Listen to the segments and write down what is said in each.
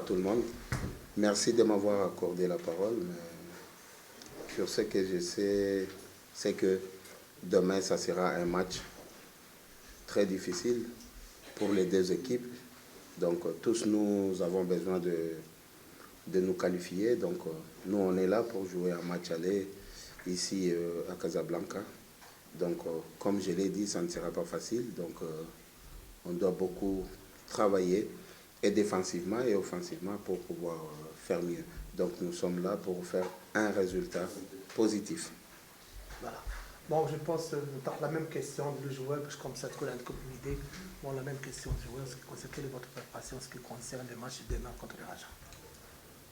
tout le monde. Merci de m'avoir accordé la parole. Mais sur ce que je sais, c'est que demain, ça sera un match très difficile pour les deux équipes. Donc, tous nous avons besoin de nous qualifier. Donc, nous, on est là pour jouer un match aller ici à Casablanca. Donc, comme je l'ai dit, ça ne sera pas facile. Donc, on doit beaucoup travailler et défensivement et offensivement pour pouvoir faire mieux. Donc, nous sommes là pour faire un résultat positif. Voilà. Bon, je pense la même question du joueur, parce que comme ça, tu as une idée. Bon, la même question du joueur, quelle est votre préparation en ce qui concerne le match de demain contre le Raja?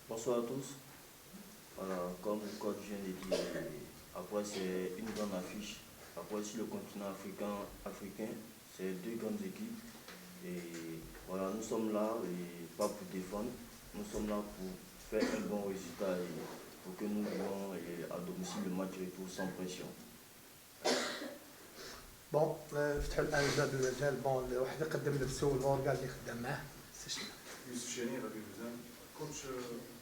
Bonsoir à tous. Voilà, comme le coach vient de dire, après c'est une grande affiche. Après sur le continent africain, c'est deux grandes équipes. Et voilà, nous sommes là, et pas pour défendre, nous sommes là pour faire un bon résultat et pour que nous jouions à domicile le match retour sans pression. بون فتحوا الان الباب للمجال بون واحد يقدم نفسه والغورغال اللي خدام معاه استشهد. Yusuf Cheni, Radio Lausanne. Coach,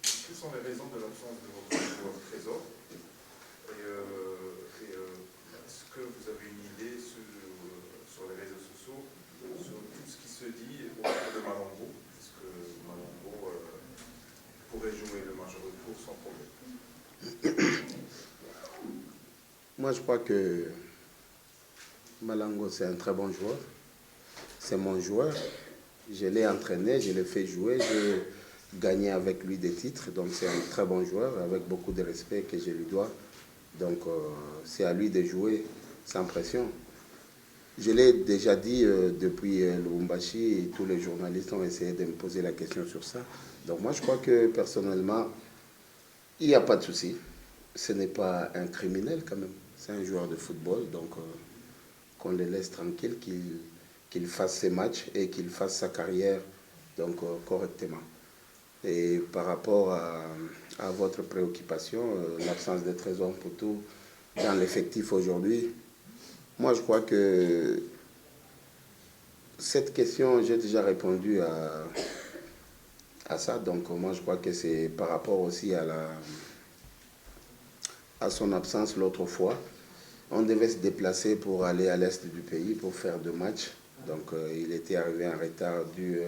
quelles sont les raisons de l'absence de votre joueur Trésor est-ce que vous avez une idée sur les réseaux sociaux sur tout ce qui se dit autour de Malongo? Est-ce que Malongo pourrait jouer le match retour sans problème? Moi, je crois que Malongo, c'est un très bon joueur. C'est mon joueur. Je l'ai entraîné, je l'ai fait jouer, j'ai gagné avec lui des titres. Donc, c'est un très bon joueur avec beaucoup de respect que je lui dois. Donc, c'est à lui de jouer sans pression. Je l'ai déjà dit depuis Lubumbashi et tous les journalistes ont essayé de me poser la question sur ça. Donc, moi, je crois que personnellement, il n'y a pas de souci. Ce n'est pas un criminel quand même. C'est un joueur de football. Donc, qu'on le laisse tranquille, qu'il fasse ses matchs et qu'il fasse sa carrière donc, correctement. Et par rapport à votre préoccupation, l'absence de Trésor Mputu dans l'effectif aujourd'hui, moi je crois que cette question, j'ai déjà répondu à ça. Donc moi je crois que c'est par rapport aussi à son absence l'autre fois. On devait se déplacer pour aller à l'est du pays pour faire 2 matchs. Donc il était arrivé en retard dû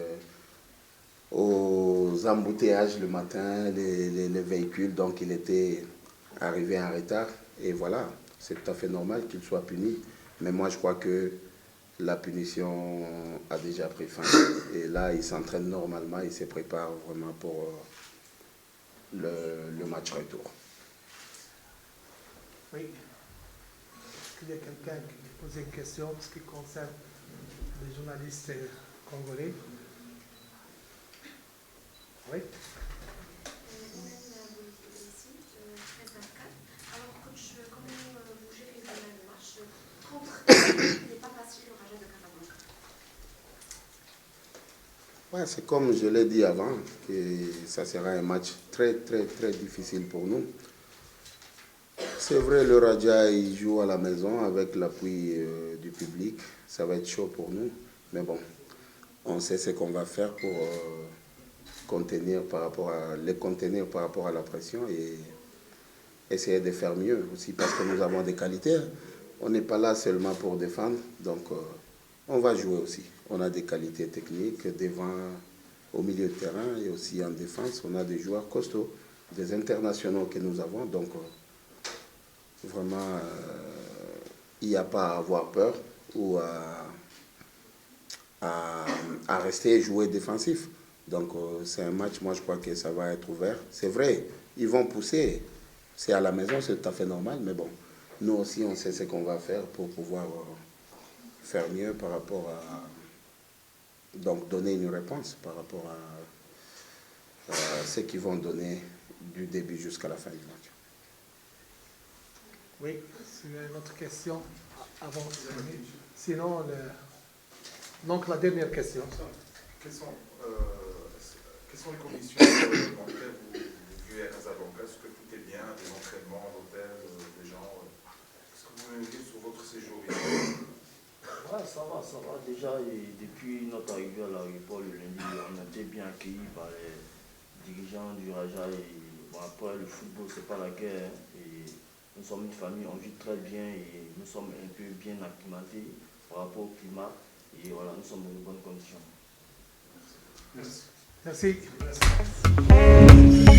aux embouteillages le matin, les véhicules. Donc il était arrivé en retard. Et voilà, c'est tout à fait normal qu'il soit puni. Mais moi je crois que la punition a déjà pris fin. Et là il s'entraîne normalement, il se prépare vraiment pour le match retour. Oui. Est-ce qu'il y a quelqu'un qui pose une question en ce qui concerne les journalistes congolais? Oui. Alors, coach, comment vous gérez le match contre l'équipe n'est pas facile au Raja de Casablanca? Ouais, c'est comme je l'ai dit avant, que ça sera un match très très très difficile pour nous. C'est vrai, le Raja il joue à la maison avec l'appui du public. Ça va être chaud pour nous. Mais bon, on sait ce qu'on va faire pour les contenir par rapport à la pression et essayer de faire mieux aussi parce que nous avons des qualités. On n'est pas là seulement pour défendre. Donc, on va jouer aussi. On a des qualités techniques devant, au milieu de terrain et aussi en défense. On a des joueurs costauds, des internationaux que nous avons. Donc, vraiment, il n'y a pas à avoir peur ou à rester jouer défensif. Donc, c'est un match, moi, je crois que ça va être ouvert. C'est vrai, ils vont pousser. C'est à la maison, c'est tout à fait normal. Mais bon, nous aussi, on sait ce qu'on va faire pour pouvoir faire mieux par rapport à... Donc, donner une réponse par rapport à ce qu'ils vont donner du début jusqu'à la fin du match. Oui, s'il y a une autre question avant. Sinon, donc la dernière question. Quelles sont les conditions dans lesquelles vous vivez à Casablanca? Est-ce que tout est bien, des entraînements, l'hôtel, des gens? Est-ce que vous me dites sur votre séjour ici? Ouais, ça va. Déjà, et depuis notre arrivée à l'aéroport le lundi, on a été bien accueillis par dirigeants du Raja. Et bon, après, le football, c'est pas la guerre. Hein, et nous sommes une famille, on vit très bien et nous sommes un peu bien acclimatés par rapport au climat. Et voilà, nous sommes dans de bonnes conditions. Merci. Merci. Merci.